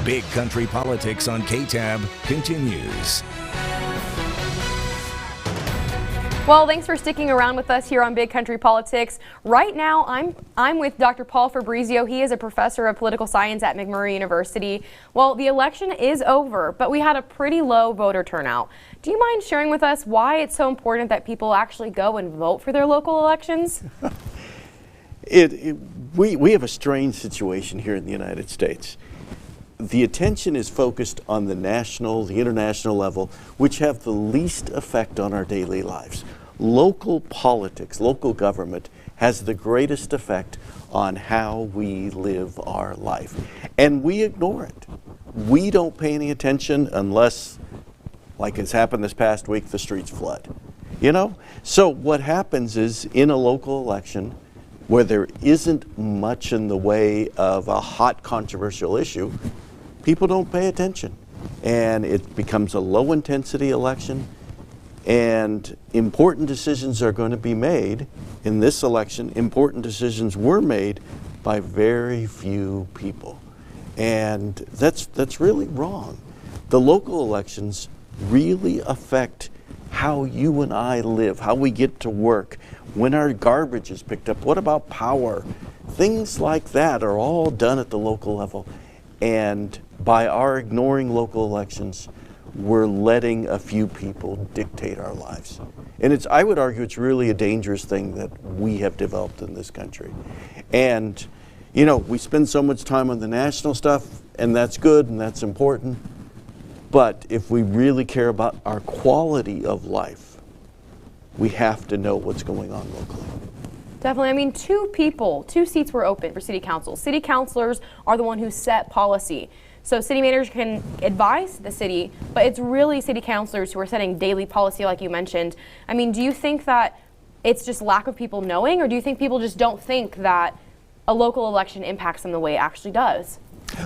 Big Country Politics on KTAB continues. Well, thanks for sticking around with us here on Big Country Politics. Right now, I'm with Dr. Paul Fabrizio. He is a professor of political science at McMurray University. Well, the election is over, but we had a pretty low voter turnout. Do you mind sharing with us why it's so important that people actually go and vote for their local elections? We have a strange situation here in the United States. The attention is focused on the national, the international level, which have the least effect on our daily lives. Local politics, local government has the greatest effect on how we live our life. And we ignore it. We don't pay any attention unless, like has happened this past week, the streets flood. You know? So what happens is in a local election where there isn't much in the way of a hot controversial issue, people don't pay attention, and it becomes a low-intensity election, and important decisions are going to be made. In this election, important decisions were made by very few people, and that's really wrong. The local elections really affect how you and I live, how we get to work, when our garbage is picked up, what about power? Things like that are all done at the local level. And by our ignoring local elections, we're letting a few people dictate our lives. And I would argue it's really a dangerous thing that we have developed in this country. And, you know, we spend so much time on the national stuff, and that's good and that's important. But if we really care about our quality of life, we have to know what's going on locally. Definitely. I mean, two seats were open for city council. City councilors are the one who set policy. So city managers can advise the city, but it's really city councilors who are setting daily policy, like you mentioned. I mean, do you think that it's just lack of people knowing, or do you think people just don't think that a local election impacts them the way it actually does?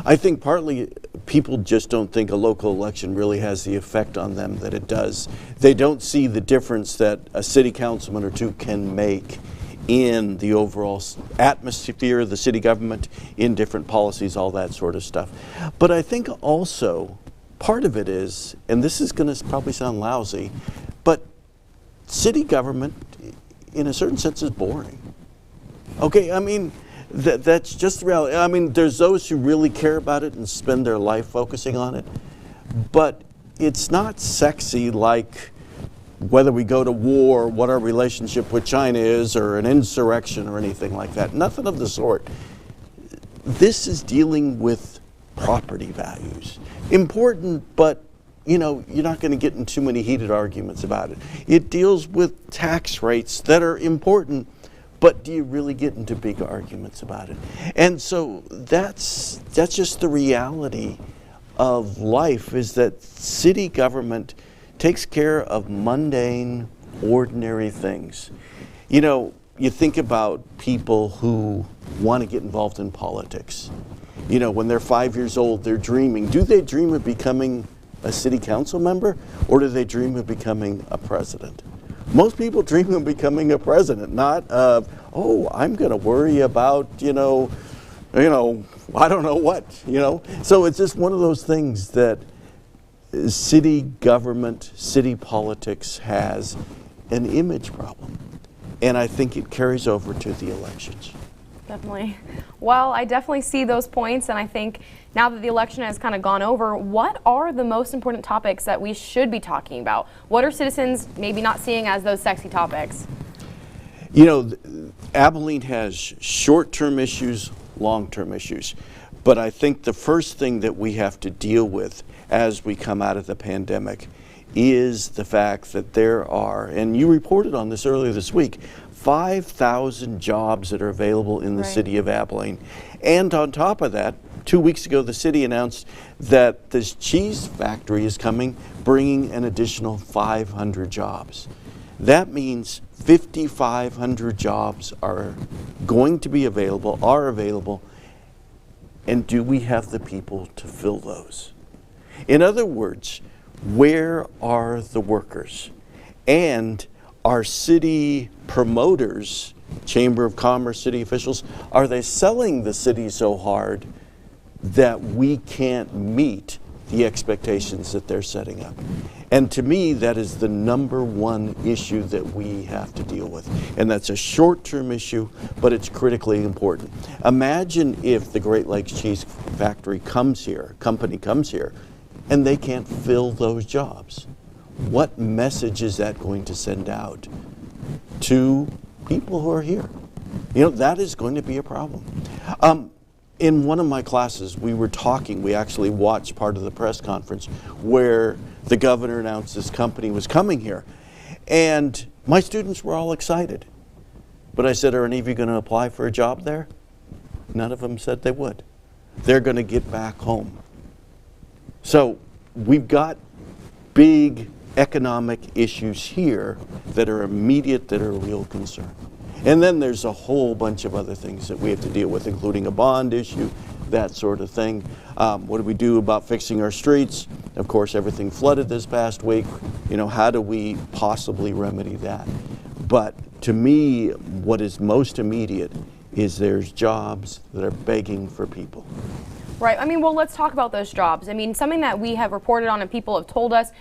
I think partly people just don't think a local election really has the effect on them that it does. They don't see the difference that a city councilman or two can make in the overall atmosphere of the city government, in different policies, all that sort of stuff. But I think also part of it is, and this is going to probably sound lousy, but city government in a certain sense is boring. Okay, I mean, that's just the reality. I mean, there's those who really care about it and spend their life focusing on it, but it's not sexy like whether we go to war, what our relationship with China is, or an insurrection or anything like that. Nothing of the sort. This is dealing with property values. Important, but you know, you're not going to get in too many heated arguments about it. It deals with tax rates that are important, but do you really get into big arguments about it? And so that's just the reality of life, is that city government takes care of mundane, ordinary things. You know, you think about people who want to get involved in politics. You know, when they're 5 years old, they're dreaming. Do they dream of becoming a city council member, or do they dream of becoming a president? Most people dream of becoming a president, not of, oh, I'm going to worry about, you know, I don't know what, you know. So it's just one of those things that city government, city politics has an image problem. And I think it carries over to the elections. Definitely. Well, I definitely see those points, and I think now that the election has kind of gone over, what are the most important topics that we should be talking about? What are citizens maybe not seeing as those sexy topics? You know, Abilene has short-term issues, long-term issues. But I think the first thing that we have to deal with as we come out of the pandemic is the fact that there are, and you reported on this earlier this week, 5,000 jobs that are available in the city of Abilene. And on top of that, 2 weeks ago, the city announced that this cheese factory is coming, bringing an additional 500 jobs. That means 5,500 jobs are going to be available, are available, and do we have the people to fill those? In other words, where are the workers? And our city promoters, Chamber of Commerce, city officials, are they selling the city so hard that we can't meet the expectations that they're setting up. And to me, that is the number one issue that we have to deal with. And that's a short-term issue, but it's critically important. Imagine if the Great Lakes Cheese Factory company comes here, and they can't fill those jobs. What message is that going to send out to people who are here? That is going to be a problem. In one of my classes, we actually watched part of the press conference where the governor announced this company was coming here. And my students were all excited. But I said, are any of you going to apply for a job there? None of them said they would. They're going to get back home. So we've got big economic issues here that are immediate, that are a real concern. And then there's a whole bunch of other things that we have to deal with, including a bond issue, that sort of thing. What do we do about fixing our streets? Of course, everything flooded this past week. How do we possibly remedy that? But to me, what is most immediate is there's jobs that are begging for people. Right. Well, let's talk about those jobs. Something that we have reported on and people have told us,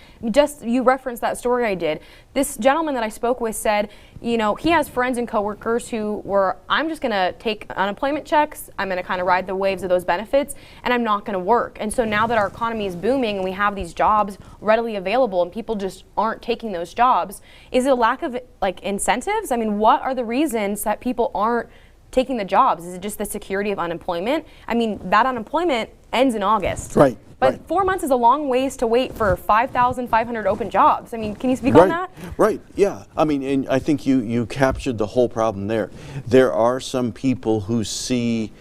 you referenced that story I did. This gentleman that I spoke with said, he has friends and coworkers who were, I'm just going to take unemployment checks, I'm going to kind of ride the waves of those benefits, and I'm not going to work. And so now that our economy is booming and we have these jobs readily available and people just aren't taking those jobs, is it a lack of incentives? What are the reasons that people aren't taking the jobs? Is it just the security of unemployment? That unemployment ends in August. Right. But 4 months is a long ways to wait for 5,500 open jobs. Can you speak on that? Right, yeah. And I think you captured the whole problem there. There are some people who see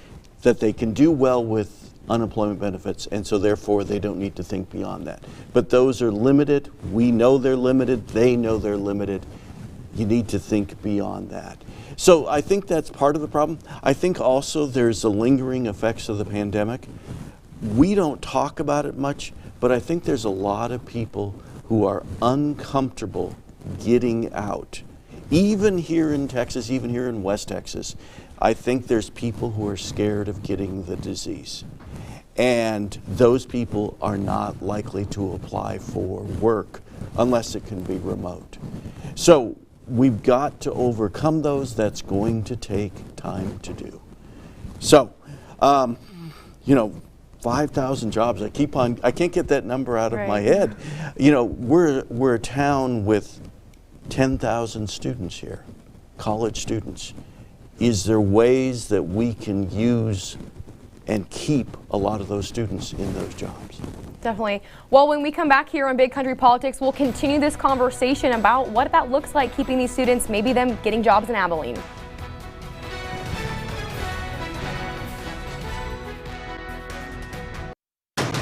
that they can do well with unemployment benefits, and so therefore they don't need to think beyond that. But those are limited. We know they're limited. They know they're limited. You need to think beyond that. So I think that's part of the problem. I think also there's the lingering effects of the pandemic. We don't talk about it much, but I think there's a lot of people who are uncomfortable getting out. Even here in Texas, even here in West Texas, I think there's people who are scared of getting the disease. And those people are not likely to apply for work unless it can be remote. So we've got to overcome those. That's going to take time to do. So, 5,000 jobs. I can't get that number out of my head. We're a town with 10,000 students here, college students. Is there ways that we can use and keep a lot of those students in those jobs? Definitely. Well, when we come back here on Big Country Politics, we'll continue this conversation about what that looks like, keeping these students, maybe them getting jobs in Abilene.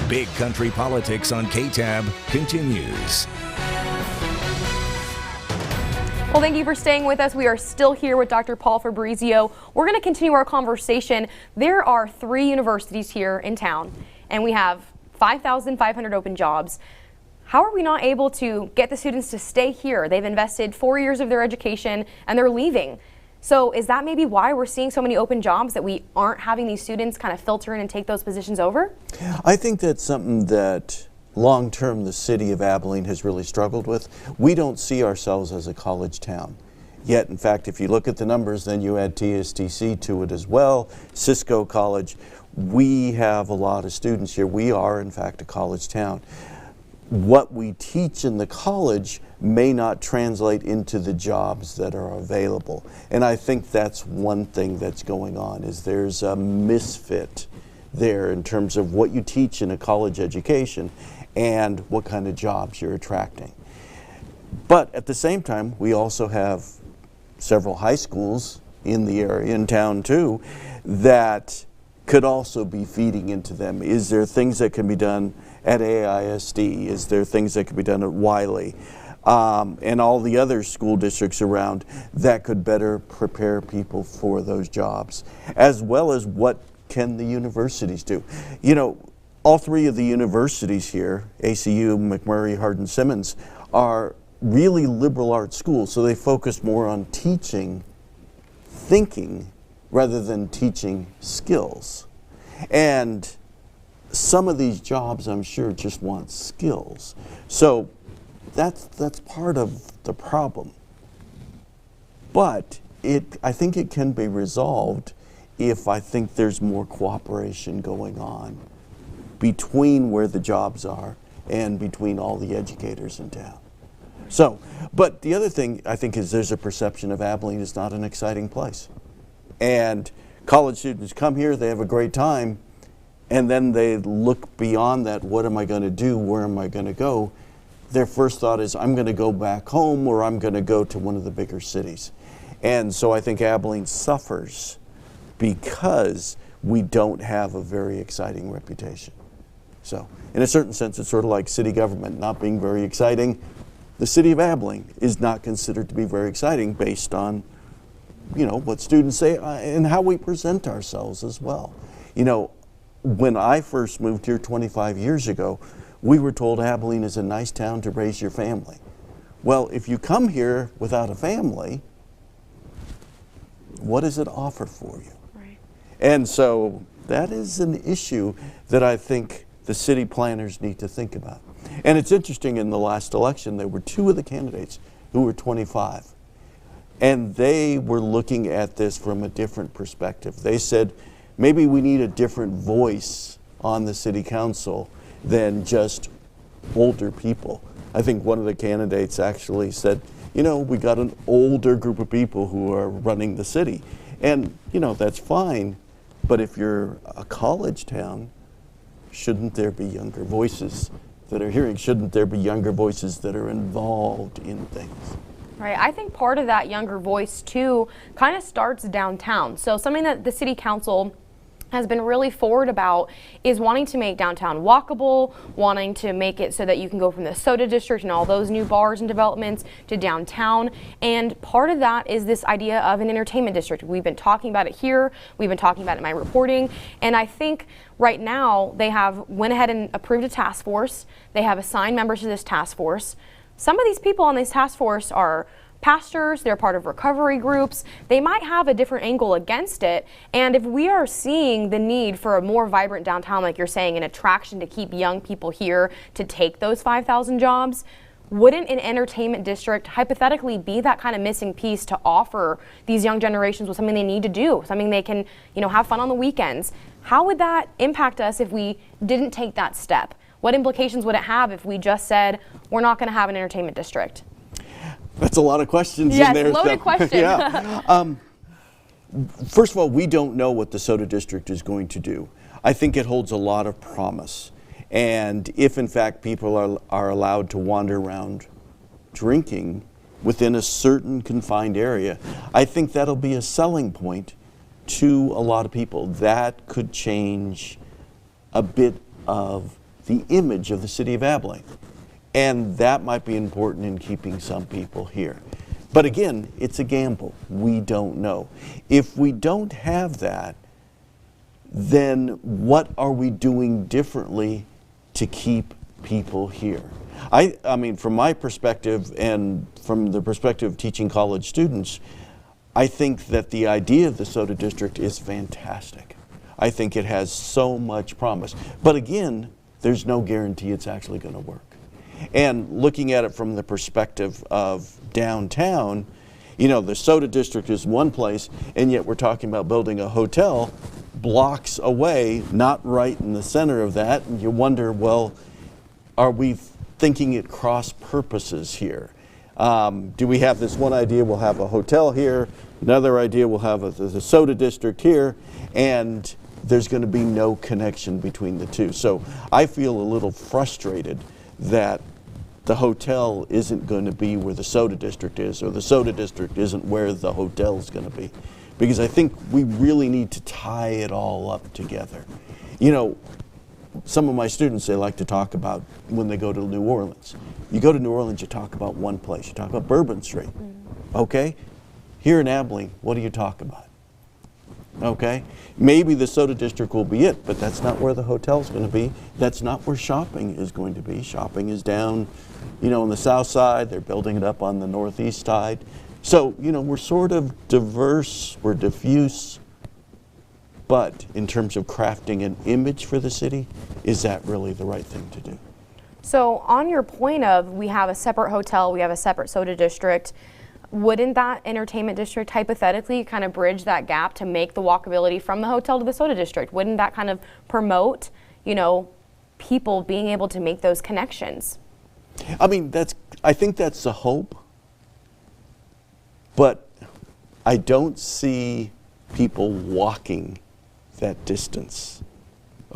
Big Country Politics on KTAB continues. Well, thank you for staying with us. We are still here with Dr. Paul Fabrizio. We're going to continue our conversation. There are 3 universities here in town, and we have 5,500 open jobs. How are we not able to get the students to stay here? They've invested 4 years of their education, and they're leaving. So is that maybe why we're seeing so many open jobs, that we aren't having these students kind of filter in and take those positions over? I think that's something that long-term the city of Abilene has really struggled with. We don't see ourselves as a college town. Yet, in fact, if you look at the numbers, then you add TSTC to it as well, Cisco College. We have a lot of students here. We are, in fact, a college town. What we teach in the college may not translate into the jobs that are available. And I think that's one thing that's going on, is there's a misfit there in terms of what you teach in a college education and what kind of jobs you're attracting. But at the same time, we also have several high schools in the area, in town too, that could also be feeding into them. Is there things that can be done at AISD? Is there things that can be done at Wiley? And all the other school districts around that could better prepare people for those jobs, as well as what can the universities do. All 3 of the universities here, ACU, McMurray, Hardin-Simmons, are really liberal arts schools, so they focus more on teaching thinking rather than teaching skills. And some of these jobs, I'm sure, just want skills. So that's part of the problem. But I think it can be resolved if I think there's more cooperation going on between where the jobs are and between all the educators in town. So, but the other thing I think is there's a perception of Abilene is not an exciting place. And college students come here, they have a great time, and then they look beyond that. What am I going to do? Where am I going to go? Their first thought is, I'm going to go back home, or I'm going to go to one of the bigger cities. And so I think Abilene suffers because we don't have a very exciting reputation. So in a certain sense, it's sort of like city government not being very exciting. The city of Abilene is not considered to be very exciting based on, what students say and how we present ourselves as well. When I first moved here 25 years ago, we were told Abilene is a nice town to raise your family. Well, if you come here without a family, what does it offer for you? Right. And so that is an issue that I think the city planners need to think about. And it's interesting, in the last election, there were two of the candidates who were 25. And they were looking at this from a different perspective. They said, maybe we need a different voice on the city council than just older people. I think one of the candidates actually said, we got an older group of people who are running the city. And, that's fine. But if you're a college town, shouldn't there be younger voices that are hearing? Shouldn't there be younger voices that are involved in things? Right. I think part of that younger voice, too, kind of starts downtown. So something that the city council has been really forward about is wanting to make downtown walkable, wanting to make it so that you can go from the soda district and all those new bars and developments to downtown. And part of that is this idea of an entertainment district. We've been talking about it here. We've been talking about it in my reporting. And I think right now they have went ahead and approved a task force. They have assigned members to this task force. Some of these people on this task force are pastors, they're part of recovery groups. They might have a different angle against it. And if we are seeing the need for a more vibrant downtown, like you're saying, an attraction to keep young people here to take those 5,000 jobs, wouldn't an entertainment district hypothetically be that kind of missing piece to offer these young generations with something they need to do, something they can, have fun on the weekends? How would that impact us if we didn't take that step? What implications would it have if we just said, we're not going to have an entertainment district? That's a lot of questions in there. Yes, loaded question. Yeah. First of all, we don't know what the soda district is going to do. I think it holds a lot of promise. And if, in fact, people are allowed to wander around drinking within a certain confined area, I think that'll be a selling point to a lot of people. That could change a bit of the image of the city of Abilene. And that might be important in keeping some people here. But again, it's a gamble. We don't know. If we don't have that, then what are we doing differently to keep people here? I mean, from my perspective and from the perspective of teaching college students, I think that the idea of the soda district is fantastic. I think it has so much promise. But again, there's no guarantee it's actually going to work. And looking at it from the perspective of downtown, the soda district is one place, and yet we're talking about building a hotel blocks away, not right in the center of that. And you wonder, well, are we thinking at cross purposes here? Do we have this one idea, we'll have a hotel here, another idea, we'll have the soda district here, and there's going to be no connection between the two. So I feel a little frustrated that the hotel isn't going to be where the soda district is, or the soda district isn't where the hotel is going to be. Because I think we really need to tie it all up together. Some of my students, they like to talk about when they go to New Orleans. You go to New Orleans, you talk about one place. You talk about Bourbon Street. Okay? Here in Abilene, what do you talk about? Okay? Maybe the soda district will be it, but that's not where the hotel's going to be. That's not where shopping is going to be. Shopping is down, on the south side. They're building it up on the northeast side. So, we're sort of diverse, we're diffuse, But in terms of crafting an image for the city, is that really the right thing to do? So on your point of we have a separate hotel, we have a separate soda district, wouldn't that entertainment district hypothetically kind of bridge that gap to make the walkability from the hotel to the soda district? Wouldn't that kind of promote, you know, people being able to make those connections? I mean, I think that's the hope, but I don't see people walking that distance,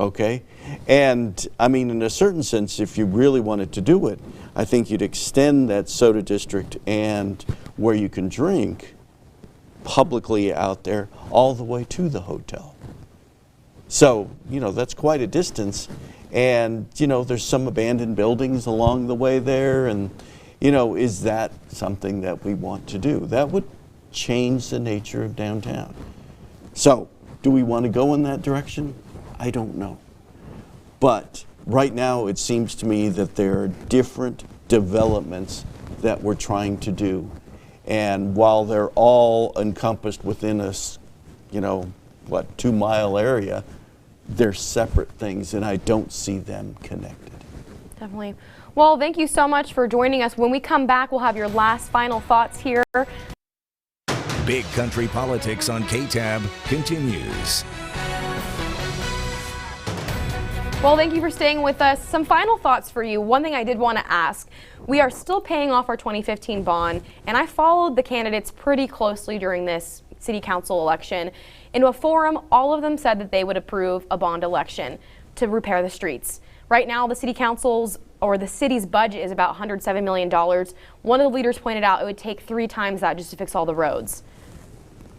okay? And I mean, in a certain sense, if you really wanted to do it, I think you'd extend that soda district and where you can drink publicly out there all the way to the hotel. So, you know, that's quite a distance. And, you know, there's some abandoned buildings along the way there. And, you know, is that something that we want to do? That would change the nature of downtown. So, do we want to go in that direction? I don't know. But right now, it seems to me that there are different developments that we're trying to do. And while they're all encompassed within a, you know, 2-mile area, they're separate things, and I don't see them connected. Definitely. Well, thank you so much for joining us. When we come back, we'll have your last final thoughts here. Big Country Politics on KTAB continues. Well, thank you for staying with us. Some final thoughts for you. One thing I did want to ask, we are still paying off our 2015 bond, and I followed the candidates pretty closely during this city council election. In a forum, all of them said that they would approve a bond election to repair the streets. Right now, the city council's or the city's budget is about $107 million. One of the leaders pointed out it would take 3 times that just to fix all the roads.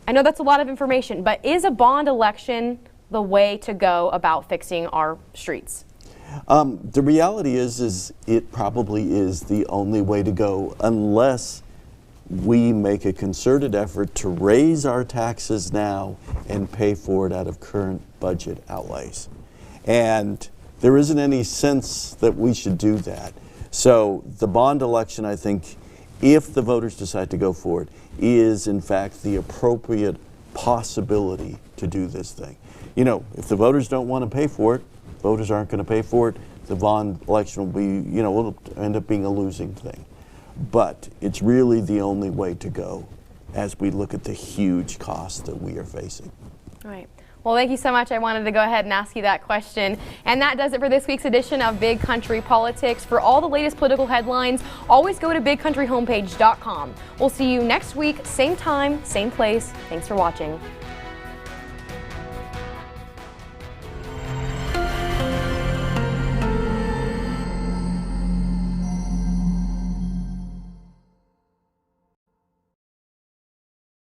I know that's a lot of information, but is a bond election the way to go about fixing our streets? The reality is it probably is the only way to go unless we make a concerted effort to raise our taxes now and pay for it out of current budget outlays. And there isn't any sense that we should do that. So the bond election, I think, if the voters decide to go for it, is in fact the appropriate possibility to do this thing. You know, if the voters don't want to pay for it, voters aren't going to pay for it, the bond election will be, you know, will end up being a losing thing. But it's really the only way to go as we look at the huge costs that we are facing. All right. Well, thank you so much. I wanted to go ahead and ask you that question. And that does it for this week's edition of Big Country Politics. For all the latest political headlines, always go to bigcountryhomepage.com. We'll see you next week, same time, same place. Thanks for watching.